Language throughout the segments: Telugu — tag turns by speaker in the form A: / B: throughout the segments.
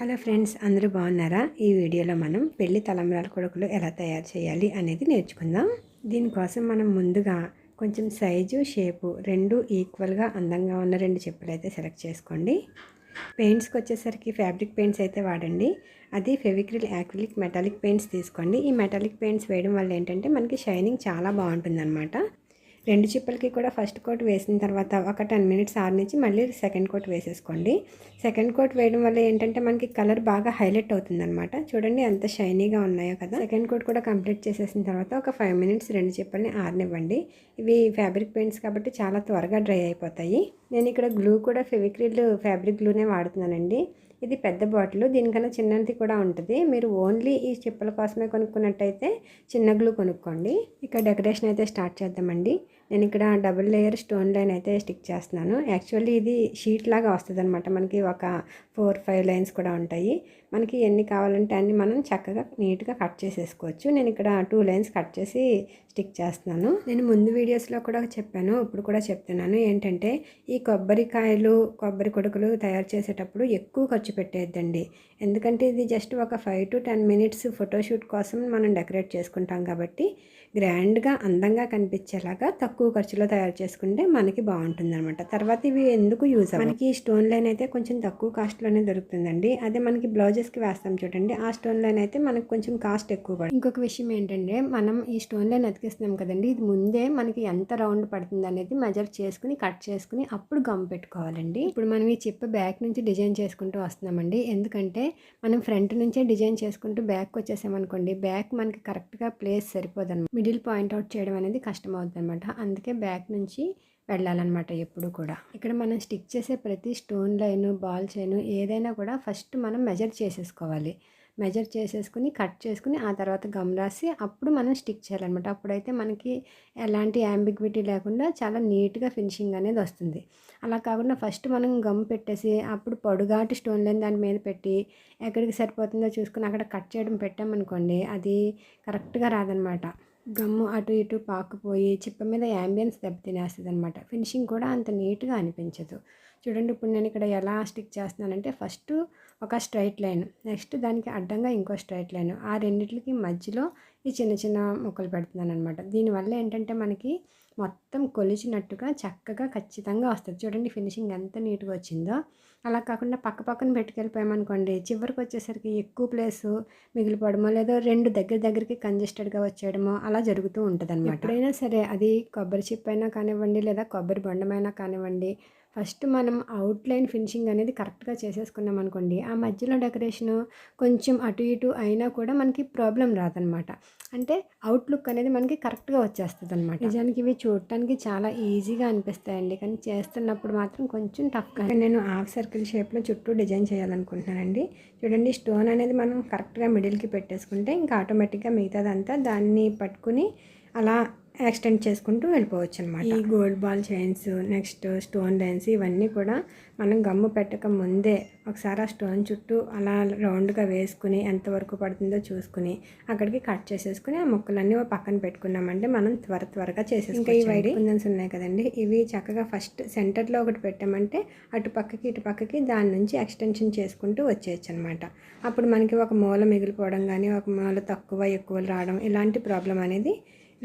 A: హలో ఫ్రెండ్స్, అందరూ బాగున్నారా? ఈ వీడియోలో మనం పెళ్లి తలంబ్రాల కొడుకులు ఎలా తయారు చేయాలి అనేది నేర్చుకుందాం. దీనికోసం మనం ముందుగా కొంచెం సైజు షేపు రెండు ఈక్వల్గా అందంగా ఉన్న రెండు చెప్పులు అయితే సెలెక్ట్ చేసుకోండి. పెయింట్స్కి వచ్చేసరికి ఫ్యాబ్రిక్ పెయింట్స్ అయితే వాడండి. అది ఫెవిక్రిల్, యాక్రిలిక్, మెటాలిక్ పెయింట్స్ తీసుకోండి. ఈ మెటాలిక్ పెయింట్స్ వేయడం వల్ల ఏంటంటే మనకి షైనింగ్ చాలా బాగుంటుందన్నమాట. రెండు చిప్పలకి కూడా ఫస్ట్ కోట్ వేసిన తర్వాత ఒక 10 మినిట్స్ ఆరనిచ్చి మళ్ళీ సెకండ్ కోట్ వేసేసుకోండి. సెకండ్ కోట్ వేయడం వల్ల ఏంటంటే మనకి కలర్ బాగా హైలైట్ అవుతుందన్నమాట. చూడండి ఎంత షైనీగా ఉన్నాయో కదా. సెకండ్ కోట్ కూడా కంప్లీట్ చేసేసిన తర్వాత ఒక 5 మినిట్స్ రెండు చిప్పల్ని ఆరనివ్వండి. ఇవి ఫ్యాబ్రిక్ పెయింట్స్ కాబట్టి చాలా త్వరగా డ్రై అయిపోతాయి. నేను ఇక్కడ గ్లూ కూడా ఫెవిక్రిల్ ఫ్యాబ్రిక్ గ్లూనే వాడుతున్నానండి. ఇది పెద్ద బాటిల్, దీనికన్నా చిన్నది కూడా ఉంటుంది. మీరు ఓన్లీ ఈ చిప్పల కోసమే కొనుక్కున్నట్టయితే చిన్న గ్లూ కొనుక్కోండి. ఇక్కడ డెకరేషన్ అయితే స్టార్ట్ చేద్దామండి. నేను ఇక్కడ డబుల్ లేయర్ స్టోన్ లైన్ అయితే స్టిక్ చేస్తున్నాను. యాక్చువల్లీ ఇది షీట్ లాగా వస్తుంది అనమాట. మనకి ఒక 4-5 లైన్స్ కూడా ఉంటాయి. మనకి ఎన్ని కావాలంటే అన్ని మనం చక్కగా నీట్గా కట్ చేసేసుకోవచ్చు. నేను ఇక్కడ 2 లైన్స్ కట్ చేసి స్టిక్ చేస్తున్నాను. నేను ముందు వీడియోస్లో కూడా చెప్పాను, ఇప్పుడు కూడా చెప్తున్నాను. ఏంటంటే ఈ కొబ్బరికాయలు, కొబ్బరి కొడుకులు తయారు చేసేటప్పుడు ఎక్కువ ఖర్చు పెట్టేద్దండి. ఎందుకంటే ఇది జస్ట్ ఒక 5 to 10 మినిట్స్ ఫోటోషూట్ కోసం మనం డెకరేట్ చేసుకుంటాం కాబట్టి గ్రాండ్గా అందంగా కనిపించేలాగా తక్కువ ఖర్చులో తయారు చేసుకుంటే మనకి బాగుంటుంది అనమాట. తర్వాత ఇవి ఎందుకు యూజ్ అవ్వవు. మనకి స్టోన్ లైన్ అయితే కొంచెం తక్కువ కాస్ట్లోనే దొరుకుతుందండి. అదే మనకి బ్లౌజెస్కి వేస్తాం చూడండి, ఆ స్టోన్ లైన్ అయితే మనకు కొంచెం కాస్ట్ ఎక్కువ పడుతుంది. ఇంకొక విషయం ఏంటంటే మనం ఈ స్టోన్ లైన్ అతికిస్తున్నాం కదండి, ఇది ముందే మనకి ఎంత రౌండ్ పడుతుంది అనేది మెజర్ చేసుకుని కట్ చేసుకుని అప్పుడు గమ్ పెట్టుకోవాలండి. ఇప్పుడు మనం ఈ చిప్ బ్యాక్ నుంచి డిజైన్ చేసుకుంటూ వస్తున్నామండి. ఎందుకంటే మనం ఫ్రంట్ నుంచే డిజైన్ చేసుకుంటూ బ్యాక్ వచ్చేసామనుకోండి, బ్యాక్ మనకి కరెక్ట్గా ప్లేస్ సరిపోదన్నమాట. మిడిల్ పాయింట్అవుట్ చేయడం అనేది కష్టం అవుతుంది అనమాట. అందుకే బ్యాక్ నుంచి వెళ్ళాలన్నమాట ఎప్పుడు కూడా. ఇక్కడ మనం స్టిక్ చేసే ప్రతి స్టోన్ లైను, బాల్ చైను ఏదైనా కూడా ఫస్ట్ మనం మెజర్ చేసేసుకోవాలి. మెజర్ చేసేసుకుని కట్ చేసుకుని ఆ తర్వాత గమ్ రాసి అప్పుడు మనం స్టిక్ చేయాలన్నమాట. అప్పుడైతే మనకి ఎలాంటి యాంబిగ్విటీ లేకుండా చాలా నీట్గా ఫినిషింగ్ అనేది వస్తుంది. అలా కాకుండా ఫస్ట్ మనం గమ్ పెట్టేసి అప్పుడు పొడుగాటి స్టోన్ లైన్ దాని మీద పెట్టి ఎక్కడికి సరిపోతుందో చూసుకుని అక్కడ కట్ చేయడం పెట్టామనుకోండి, అది కరెక్ట్గా రాదనమాట. గమ్ము అటు ఇటు పాకుపోయి చిప్ప మీద యాంబియన్స్ దెబ్బతినేస్తుంది అనమాట. ఫినిషింగ్ కూడా అంత నీట్గా అనిపించదు. చూడండి ఇప్పుడు నేను ఇక్కడ ఎలా స్టిక్ చేస్తున్నానంటే ఫస్ట్ ఒక స్ట్రైట్ లైన్, నెక్స్ట్ దానికి అడ్డంగా ఇంకో స్ట్రైట్ లైన్, ఆ రెండిట్లకి మధ్యలో ఈ చిన్న చిన్న ముక్కలు పెడుతున్నాను అనమాట. దీనివల్ల ఏంటంటే మనకి మొత్తం కొలిచినట్టుగా చక్కగా ఖచ్చితంగా వస్తుంది. చూడండి ఫినిషింగ్ ఎంత నీట్గా వచ్చిందో. అలా కాకుండా పక్క పక్కన పెట్టుకెళ్ళిపోయామనుకోండి, చివరికి వచ్చేసరికి ఎక్కువ ప్లేసు మిగిలిపోవడమో లేదా రెండు దగ్గరికి కంజెస్టెడ్గా వచ్చేయడమో అలా జరుగుతూ ఉంటుంది అనమాట. ఎప్పుడైనా సరే అది కొబ్బరి చిప్ అయినా కానివ్వండి లేదా కొబ్బరి బొండమైనా కానివ్వండి, ఫస్ట్ మనం అవుట్లైన్ ఫినిషింగ్ అనేది కరెక్ట్గా చేసేసుకున్నాం అనుకోండి, ఆ మధ్యలో డెకరేషను కొంచెం అటు ఇటు అయినా కూడా మనకి ప్రాబ్లం రాదనమాట. అంటే అవుట్లుక్ అనేది మనకి కరెక్ట్గా వచ్చేస్తుంది అనమాట. నిజానికి ఇవి చూడటానికి చాలా ఈజీగా అనిపిస్తాయండి, కానీ చేస్తున్నప్పుడు మాత్రం కొంచెం టఫ్గా. నేను హాఫ్ సర్కిల్ షేప్లో చుట్టూ డిజైన్ చేయాలనుకుంటున్నానండి. చూడండి స్టోన్ అనేది మనం కరెక్ట్గా మిడిల్కి పెట్టేసుకుంటే ఇంకా ఆటోమేటిక్గా మిగతాదంతా దాన్ని పట్టుకుని అలా ఎక్స్టెండ్ చేసుకుంటూ వెళ్ళిపోవచ్చు అనమాట. ఈ gold ball chains, next stone lines ఇవన్నీ కూడా మనం గమ్ము పెట్టక ముందే ఒకసారి ఆ స్టోన్ చుట్టూ అలా రౌండ్గా వేసుకుని ఎంతవరకు పడుతుందో చూసుకుని అక్కడికి కట్ చేసేసుకుని ఆ ముక్కలన్నీ పక్కన పెట్టుకున్నామంటే మనం త్వరగా చేసేసుకోవచ్చు. ఇంకా ఈ వైట్ కుందన్స్ ఉన్నాయి కదండి, ఇవి చక్కగా ఫస్ట్ సెంటర్లో ఒకటి పెట్టామంటే అటు పక్కకి ఇటు పక్కకి దాని నుంచి ఎక్స్టెన్షన్ చేసుకుంటూ వచ్చేయచ్చు అనమాట. అప్పుడు మనకి ఒక మూల మిగిలిపోవడం కానీ ఒక మూల తక్కువ ఎక్కువలు రావడం ఇలాంటి ప్రాబ్లం అనేది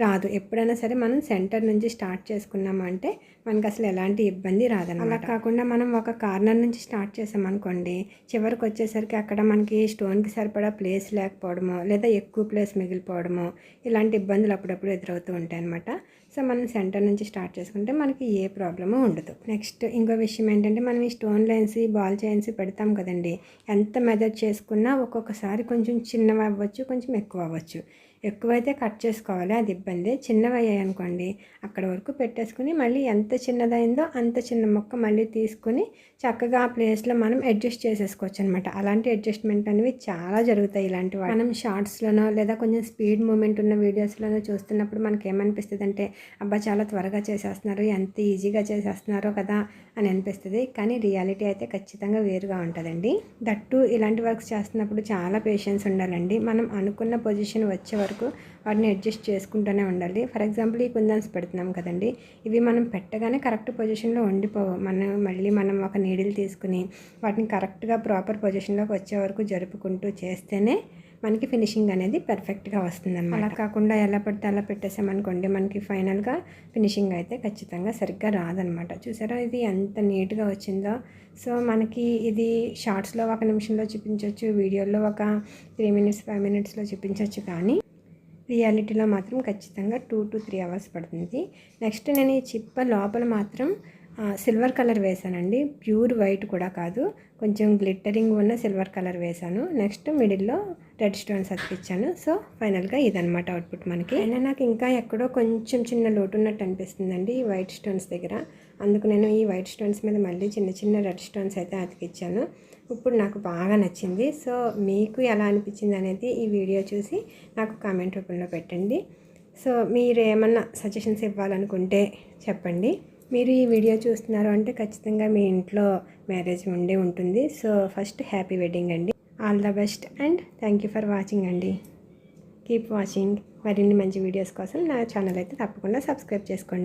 A: రాదు. ఎప్పుడైనా సరే మనం సెంటర్ నుంచి స్టార్ట్ చేసుకున్నామంటే మనకు అసలు ఎలాంటి ఇబ్బంది రాదన్నమాట. అలా కాకుండా మనం ఒక కార్నర్ నుంచి స్టార్ట్ చేసామనుకోండి, చివరికి వచ్చేసరికి అక్కడ మనకి స్టోన్కి సరిపడా ప్లేస్ లేకపోవడమో లేదా ఎక్కువ ప్లేస్ మిగిలిపోవడమో ఇలాంటి ఇబ్బందులు అప్పుడప్పుడు ఎదురవుతూ ఉంటాయి అన్నమాట. సో మనం సెంటర్ నుంచి స్టార్ట్ చేసుకుంటే మనకి ఏ ప్రాబ్లము ఉండదు. నెక్స్ట్ ఇంకో విషయం ఏంటంటే మనం ఈ స్టోన్ లైన్స్, బాల్ చైన్స్ పెడతాం కదండి, ఎంత మెజర్ చేసుకున్నా ఒక్కొక్కసారి కొంచెం చిన్నవి అవ్వచ్చు, కొంచెం ఎక్కువ అవ్వచ్చు. ఎక్కువైతే కట్ చేసుకోవాలి, అది ఇబ్బంది. చిన్నవి అయ్యాయి అనుకోండి అక్కడ వరకు పెట్టేసుకుని మళ్ళీ ఎంత చిన్నదైందో అంత చిన్న మొక్క మళ్ళీ తీసుకుని చక్కగా ఆ ప్లేస్లో మనం అడ్జస్ట్ చేసేసుకోవచ్చు అనమాట. అలాంటి అడ్జస్ట్మెంట్ అనేవి చాలా జరుగుతాయి ఇలాంటి వాటి. మనం షార్ట్స్లోనో లేదా కొంచెం స్పీడ్ మూమెంట్ ఉన్న వీడియోస్లోనో చూస్తున్నప్పుడు మనకి ఏమనిపిస్తుంది అంటే అబ్బా చాలా త్వరగా చేసేస్తున్నారు, ఎంత ఈజీగా చేసేస్తున్నారో కదా అని అనిపిస్తుంది, కానీ రియాలిటీ అయితే ఖచ్చితంగా వేరుగా ఉంటుందండి. దట్టు ఇలాంటి వర్క్స్ చేస్తున్నప్పుడు చాలా పేషెన్స్ ఉండాలండి. మనం అనుకున్న పొజిషన్ వచ్చే వరకు వాటిని అడ్జస్ట్ చేసుకుంటూనే ఉండాలి. ఫర్ ఎగ్జాంపుల్ ఈ కుందన్స్ పెడుతున్నాం కదండి, ఇవి మనం పెట్టగానే కరెక్ట్ పొజిషన్లో ఉండిపోవు. మనం ఒక నీడిల్ తీసుకుని వాటిని కరెక్ట్గా ప్రాపర్ పొజిషన్లోకి వచ్చే వరకు జరుపుకుంటూ చేస్తేనే మనకి ఫినిషింగ్ అనేది పర్ఫెక్ట్గా వస్తుందన్నమాట. అలా కాకుండా ఎలా పడితే అలా పెట్టేసామనుకోండి, మనకి ఫైనల్గా ఫినిషింగ్ అయితే ఖచ్చితంగా సరిగ్గా రాదనమాట. చూసారా ఇది ఎంత నీట్గా వచ్చిందో. సో మనకి ఇది షార్ట్స్లో 1 నిమిషంలో చూపించవచ్చు, వీడియోలో ఒక 3 మినిట్స్ 5 మినిట్స్లో చూపించవచ్చు, కానీ రియాలిటీలో మాత్రం ఖచ్చితంగా 2 to 3 అవర్స్ పడుతుంది. నెక్స్ట్ నేను ఈ చిప్ప లోపల మాత్రం సిల్వర్ కలర్ వేసానండి, ప్యూర్ వైట్ కూడా కాదు, కొంచెం గ్లిట్టరింగ్ ఉన్న సిల్వర్ కలర్ వేసాను. నెక్స్ట్ మిడిల్లో రెడ్ స్టోన్స్ అతికిచ్చాను. సో ఫైనల్గా ఇదనమాట అవుట్పుట్ మనకి. అయినా నాకు ఇంకా ఎక్కడో కొంచెం చిన్న లోటు ఉన్నట్టు అనిపిస్తుందండి ఈ వైట్ స్టోన్స్ దగ్గర. అందుకు నేను ఈ వైట్ స్టోన్స్ మీద మళ్ళీ చిన్న చిన్న రెడ్ స్టోన్స్ అయితే అతికిచ్చాను. ఇప్పుడు నాకు బాగా నచ్చింది. సో మీకు ఎలా అనిపించింది అనేది ఈ వీడియో చూసి నాకు కామెంట్ రూపంలో పెట్టండి. సో మీరు ఏమన్నా సజెషన్స్ ఇవ్వాలనుకుంటే చెప్పండి. మీరు ఈ వీడియో చూస్తున్నారు అంటే ఖచ్చితంగా మీ ఇంట్లో మ్యారేజ్ ఉండే ఉంటుంది. సో ఫస్ట్ హ్యాపీ వెడ్డింగ్ అండి. All the best and thank you for watching అండి. Keep watching. మరిన్ని మంచి వీడియోస్ కోసం నా ఛానల్ అయితే తప్పకుండా సబ్స్క్రైబ్ చేసుకోండి.